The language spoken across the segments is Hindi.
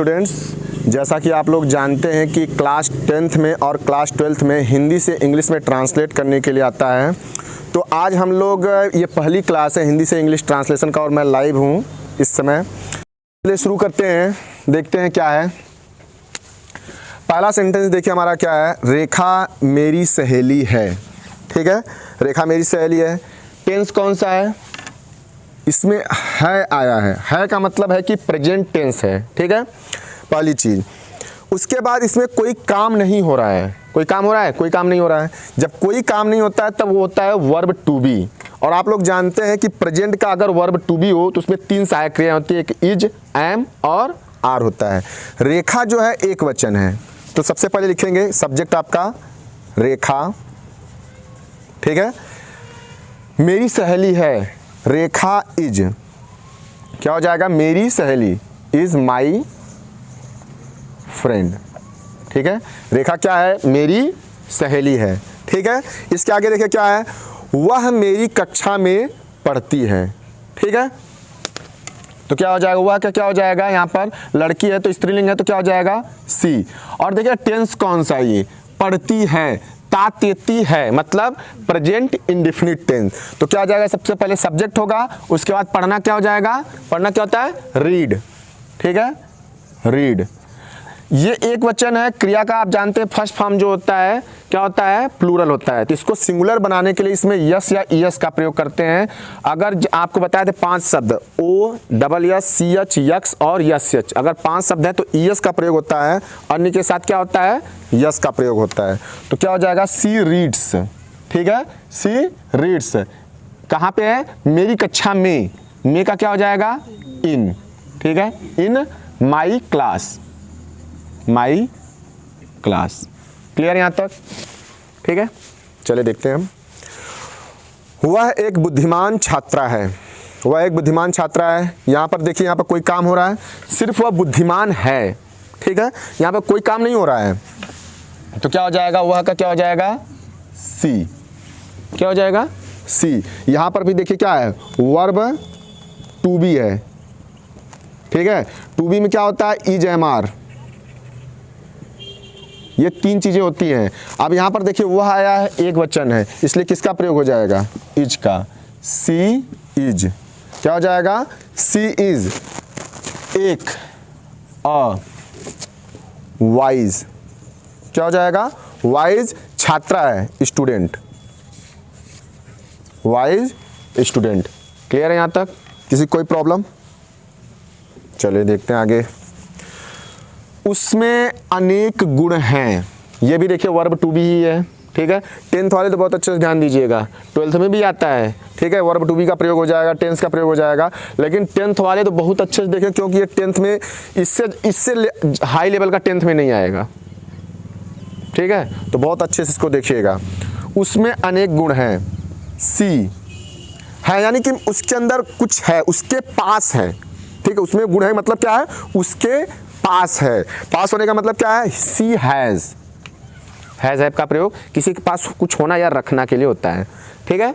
स्टूडेंट्स, जैसा कि आप लोग जानते हैं कि क्लास 10th में और क्लास 12th में हिंदी से इंग्लिश में ट्रांसलेट करने के लिए आता है। तो आज हम लोग ये पहली क्लास है हिंदी से इंग्लिश ट्रांसलेशन का और मैं लाइव हूँ इस समय। चलिए शुरू करते हैं, देखते हैं क्या है। पहला सेंटेंस देखिए हमारा क्या है, रेखा मेरी सहेली है। ठीक है, रेखा मेरी सहेली है। टेंस कौन सा है, इसमें है आया है का मतलब है कि प्रेजेंट टेंस है। ठीक है, पहली चीज़। उसके बाद इसमें कोई काम नहीं हो रहा है। कोई काम हो रहा है, कोई काम नहीं हो रहा है। जब कोई काम नहीं होता है तब वो होता है वर्ब टू बी। और आप लोग जानते हैं कि प्रेजेंट का अगर वर्ब टू बी हो तो उसमें तीन सहायक क्रिया होती है, एक इज, एम और आर होता है। रेखा जो है एक वचन है, तो सबसे पहले लिखेंगे सब्जेक्ट आपका रेखा। ठीक है, मेरी सहेली है, रेखा इज, क्या हो जाएगा, मेरी सहेली इज माई फ्रेंड। ठीक है, रेखा क्या है, मेरी सहेली है। ठीक है, इसके आगे देखिए क्या है, वह मेरी कक्षा में पढ़ती है। ठीक है, तो क्या हो जाएगा, वह क्या हो जाएगा, यहाँ पर लड़की है तो स्त्रीलिंग है तो क्या हो जाएगा, सी। और देखिए टेंस कौन सा है, ये पढ़ती है, तातेती है, मतलब प्रेजेंट इंडेफिनिट टेंस। तो क्या हो जाएगा, सबसे पहले सब्जेक्ट होगा, उसके बाद पढ़ना क्या हो जाएगा, पढ़ना क्या होता है, रीड। ठीक है, रीड। ये एक वचन है, क्रिया का आप जानते हैं फर्स्ट फॉर्म जो होता है क्या होता है, प्लूरल होता है। तो इसको सिंगुलर बनाने के लिए इसमें यस या ईएस का प्रयोग करते हैं। अगर आपको बताया था 5 शब्द, O double S C H X और यस एच, अगर 5 शब्द है तो ईएस का प्रयोग होता है, अन्य के साथ क्या होता है, यस का प्रयोग होता है। तो क्या हो जाएगा, सी रीड्स। ठीक है, सी रीड्स कहाँ पे है, मेरी कक्षा में का क्या हो जाएगा, इन। ठीक है, in my class, my class. Clear यहाँ तक। ठीक है, चलिए देखते हैं हम। वह एक बुद्धिमान छात्रा है, वह एक बुद्धिमान छात्रा है। यहाँ पर देखिए, यहाँ पर कोई काम हो रहा है, सिर्फ वह बुद्धिमान है। ठीक है, यहाँ पर कोई काम नहीं हो रहा है, तो क्या हो जाएगा, वह का क्या हो जाएगा, सी। क्या हो जाएगा, सी। यहाँ पर भी देखिए क्या है, वर्ब टू बी है। ठीक है, टू बी में क्या होता है, इज, एम, आर, ये तीन चीजें होती हैं। अब यहाँ पर देखिए वह आया है, एक वचन है, इसलिए किसका प्रयोग हो जाएगा, इज का। सी इज, क्या हो जाएगा, सी इज एक अ वाइज, क्या हो जाएगा, वाइज छात्रा है, स्टूडेंट, वाइज स्टूडेंट। क्लियर है यहाँ तक, किसी कोई प्रॉब्लम। चलिए देखते हैं आगे। उसमें अनेक गुण हैं, ये भी देखिए वर्ब टू बी ही है। ठीक है, 10th वाले तो बहुत अच्छे से ध्यान दीजिएगा, 12th में भी आता है। ठीक है, वर्ब टू बी का प्रयोग हो जाएगा, टेंस का प्रयोग हो जाएगा, लेकिन 10th वाले तो बहुत अच्छे से देखें, क्योंकि ये 10th में इससे हाई लेवल का 10th में नहीं आएगा। ठीक है, तो बहुत अच्छे से इसको देखिएगा। उसमें अनेक गुण हैं, सी है, यानी कि उसके अंदर कुछ है, उसके पास है। ठीक है, उसमें गुण है मतलब क्या है, उसके पास है। पास होने का मतलब क्या है, सी हैज का प्रयोग किसी के पास कुछ होना या रखना के लिए होता है। ठीक है,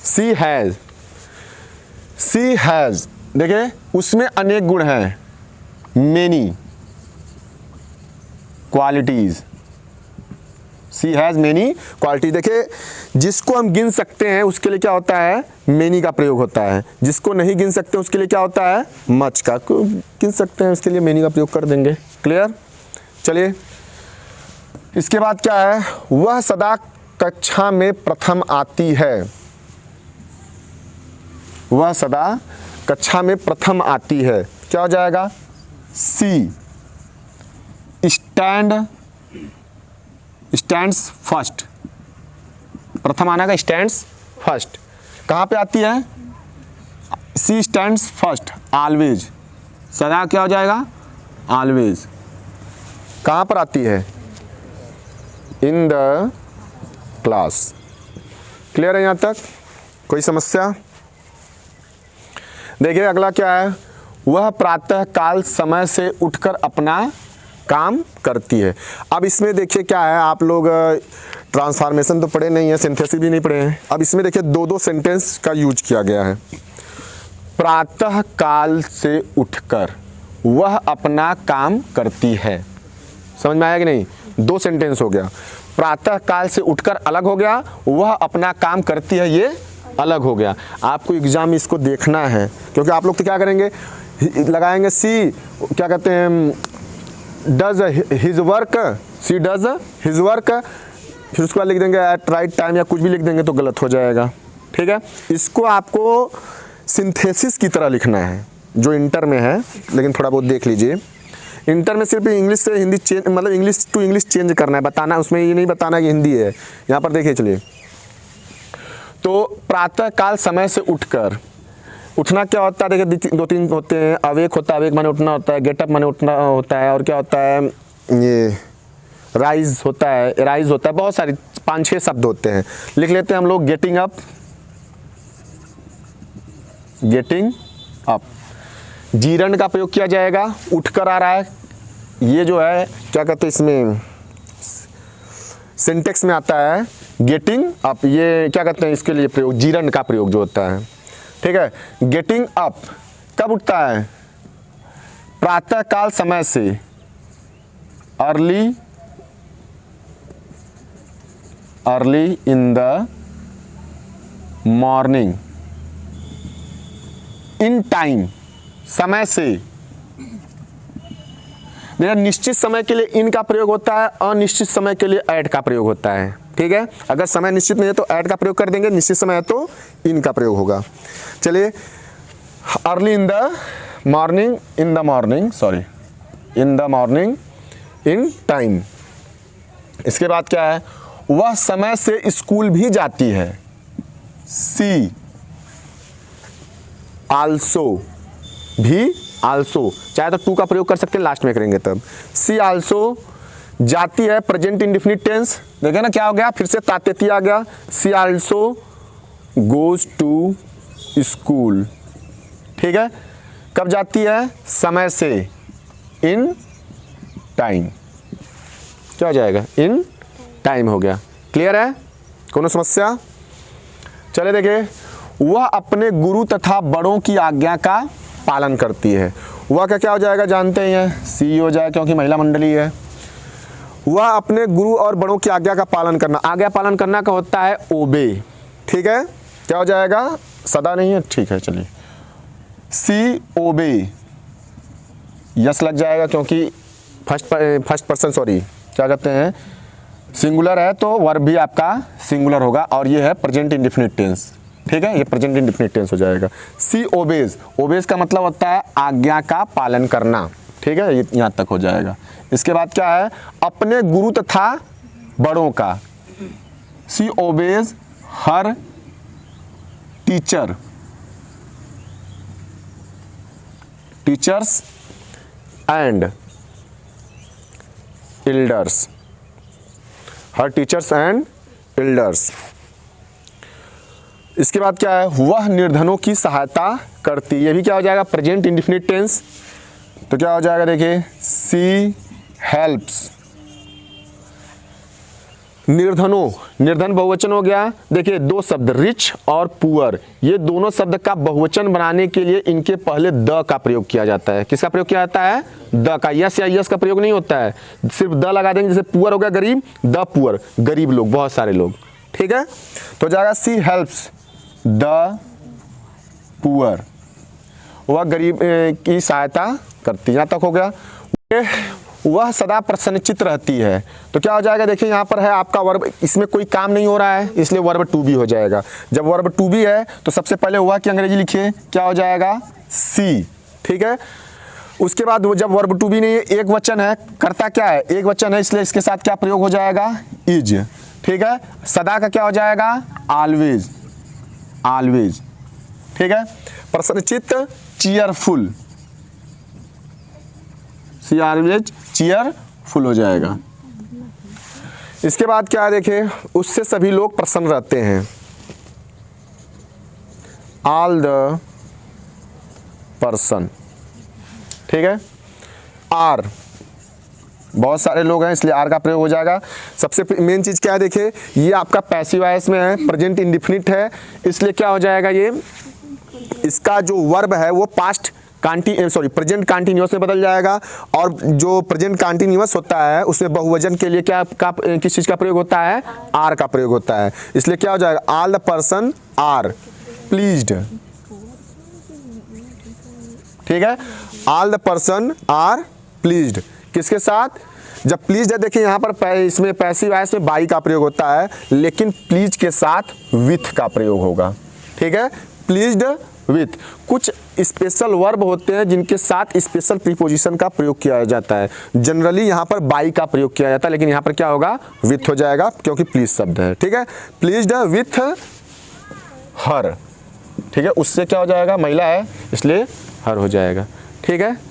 सी हैज, देखिए उसमें अनेक गुण हैं, many qualities, she has many quality. देखिए जिसको हम गिन सकते हैं उसके लिए क्या होता है, मेनी का प्रयोग होता है। जिसको नहीं गिन सकते उसके लिए क्या होता है, मच का। गिन सकते हैं उसके लिए मेनी का प्रयोग कर देंगे। क्लियर। चलिए इसके बाद क्या है, वह सदा कक्षा में प्रथम आती है, वह सदा कक्षा में प्रथम आती है, क्या हो जाएगा, सी स्टैंड्स फर्स्ट। प्रथम आना का स्टैंड्स फर्स्ट, कहाँ पे आती है, सी स्टैंड्स फर्स्ट ऑलवेज, सदा क्या हो जाएगा, ऑलवेज। कहाँ पर आती है, इन द क्लास। क्लियर है यहाँ तक, कोई समस्या। देखिए अगला क्या है, वह प्रातः काल समय से उठकर अपना काम करती है। अब इसमें देखिए क्या है, आप लोग ट्रांसफॉर्मेशन तो पढ़े नहीं है, सिंथेसिस भी नहीं पढ़े हैं। अब इसमें देखिए दो सेंटेंस का यूज किया गया है। प्रातः काल से उठकर वह अपना काम करती है। समझ में आया कि नहीं? 2 सेंटेंस हो गया। प्रातः काल से उठकर अलग हो गया, वह अपना काम करती है ये अलग हो गया। आपको एग्जाम में इसको देखना है, क्योंकि आप लोग तो क्या करेंगे, लगाएंगे सी, क्या कहते हैं, does his work, she does his work, फिर उसके बाद लिख देंगे एट राइट टाइम या कुछ भी लिख देंगे तो गलत हो जाएगा। ठीक है, इसको आपको सिंथेसिस की तरह लिखना है जो इंटर में है, लेकिन थोड़ा बहुत देख लीजिए। इंटर में सिर्फ इंग्लिश से हिंदी चेंज, मतलब इंग्लिश टू इंग्लिश चेंज करना है, बताना, उसमें ये नहीं बताना कि हिंदी है। यहाँ पर देखिए, चलिए, तो प्रातः काल समय से उठकर, उठना क्या होता है, देखिए 2-3 होते हैं। अवेक होता है, अवेक माने उठना होता है, गेटअप माने उठना होता है, और क्या होता है ये राइज होता है, राइज होता है, बहुत सारी 5-6 शब्द होते हैं। लिख लेते हैं हम लोग getting up, getting up. Jiran का प्रयोग किया जाएगा, उठकर आ रहा है, ये जो है क्या कहते हैं, इसमें सिंटेक्स में आता है गेटिंग अप, ये क्या कहते हैं इसके लिए प्रयोग, जीरण का प्रयोग जो होता है। ठीक है, गेटिंग अप कब उठता है? प्रातः काल समय से, early in the morning, in time, समय से। मेरा निश्चित समय के लिए इन का प्रयोग होता है, अनिश्चित समय के लिए एट का प्रयोग होता है। ठीक है, अगर समय निश्चित नहीं है तो एट का प्रयोग कर देंगे, निश्चित समय है तो इन का प्रयोग होगा। चलिए, early in the morning, in the morning, sorry, in the morning, in time. इसके बाद क्या है, वह समय से स्कूल भी जाती है, सी आल्सो, भी आल्सो, चाहे तो टू का प्रयोग कर सकते हैं, लास्ट में करेंगे तब। सी आल्सो जाती है, प्रेजेंट इंडेफिनिट टेंस, देखिए ना क्या हो गया, फिर से तातेती आ गया। सी आल्सो गोज टू स्कूल। ठीक है, कब जाती है? समय से, इन टाइम। क्या हो जाएगा? इन टाइम हो गया। क्लियर है? कोनो समस्या? चले देखिए, वह अपने गुरु तथा बड़ों की आज्ञा का पालन करती है। वह का क्या हो जाएगा, जानते हैं, सी हो जाएगा क्योंकि महिला मंडली है। वह अपने गुरु और बड़ों की आज्ञा का पालन करना, आज्ञा पालन करना का होता है ओबे। ठीक है, क्या हो जाएगा, सदा नहीं है, ठीक है, चलिए, सी ओबे, यस लग जाएगा क्योंकि फर्स्ट पर्सन, सॉरी, क्या कहते हैं, सिंगुलर है तो वर्ब भी आपका सिंगुलर होगा, और ये है प्रेजेंट इंडेफिनिट टेंस। ठीक है, ये प्रेजेंट इंडेफिनिट टेंस हो जाएगा। सी ओबेज, ओबेज का मतलब होता है आज्ञा का पालन करना। ठीक है, ये यहाँ तक हो जाएगा। इसके बाद क्या है, अपने गुरु तथा बड़ों का, she obeys her teacher, teachers and elders, her teachers and elders. इसके बाद क्या है, वह निर्धनों की सहायता करती, ये भी क्या हो जाएगा, प्रेजेंट इंडेफिनिट टेंस। तो क्या हो जाएगा, देखिए, सी हेल्प्स, निर्धनों, निर्धन बहुवचन हो गया। देखिए 2 शब्द, रिच और पुअर, ये दोनों शब्द का बहुवचन बनाने के लिए इनके पहले द का प्रयोग किया जाता है। किसका प्रयोग किया जाता है? द का। यस या यस का प्रयोग नहीं होता है, सिर्फ द लगा देंगे। जैसे पुअर हो गया गरीब, द पुअर, गरीब लोग, बहुत सारे लोग। ठीक है, तो जाएगा सी हेल्प्स द पुअर, वह गरीब की सहायता करती। यहाँ तक हो गया। वह सदा प्रसन्नचित रहती है, तो क्या हो जाएगा, देखिए यहाँ पर है आपका वर्ब, इसमें कोई काम नहीं हो रहा है इसलिए वर्ब टू बी हो जाएगा। जब वर्ब टू बी है तो सबसे पहले वह की अंग्रेजी लिखिए, क्या हो जाएगा, सी। ठीक है, उसके बाद वो जब वर्ब टू बी नहीं है, एक वचन है, करता क्या है, एक वचन है, इसलिए इसके साथ क्या प्रयोग हो जाएगा, इज। ठीक है, सदा का क्या हो जाएगा, ऑलवेज, ऑलवेज। ठीक है, प्रसन्नचित चीयरफुल, सी ऑलवेज चीयरफुल हो जाएगा। इसके बाद क्या है, देखिए, उससे सभी लोग प्रसन्न रहते हैं, ऑल द पर्सन। ठीक है, आर, बहुत सारे लोग हैं इसलिए आर का प्रयोग हो जाएगा। सबसे मेन चीज क्या है, देखिए, ये आपका पैसिव वॉइस में है, प्रेजेंट इंडेफिनिट है, इसलिए क्या हो जाएगा, ये इसका जो वर्ब है वो पास्ट प्रेजेंट कंटिन्यूअस में बदल जाएगा। और जो प्रेजेंट कंटिन्यूअस होता है उसमें बहुवचन के लिए किस चीज़ का प्रयोग होता है, आर का प्रयोग होता है। इसलिए क्या हो जाएगा, all the person are pleased. ठीक है, all the person are pleased किसके साथ, जब प्लीज्ड है देखिए यहाँ पर इसमें पैसिव वॉइस में बाई का प्रयोग होता है, लेकिन प्लीज के साथ विथ का प्रयोग होगा। ठीक है, प्लीज्ड विथ। कुछ स्पेशल वर्ब होते हैं जिनके साथ स्पेशल प्रीपोजिशन का प्रयोग किया जाता है। जनरली यहाँ पर बाई का प्रयोग किया जाता है, लेकिन यहाँ पर क्या होगा, विथ हो जाएगा क्योंकि प्लीज शब्द है। ठीक है, प्लीज्ड विथ हर। ठीक है, उससे क्या हो जाएगा, महिला है इसलिए हर हो जाएगा। ठीक है।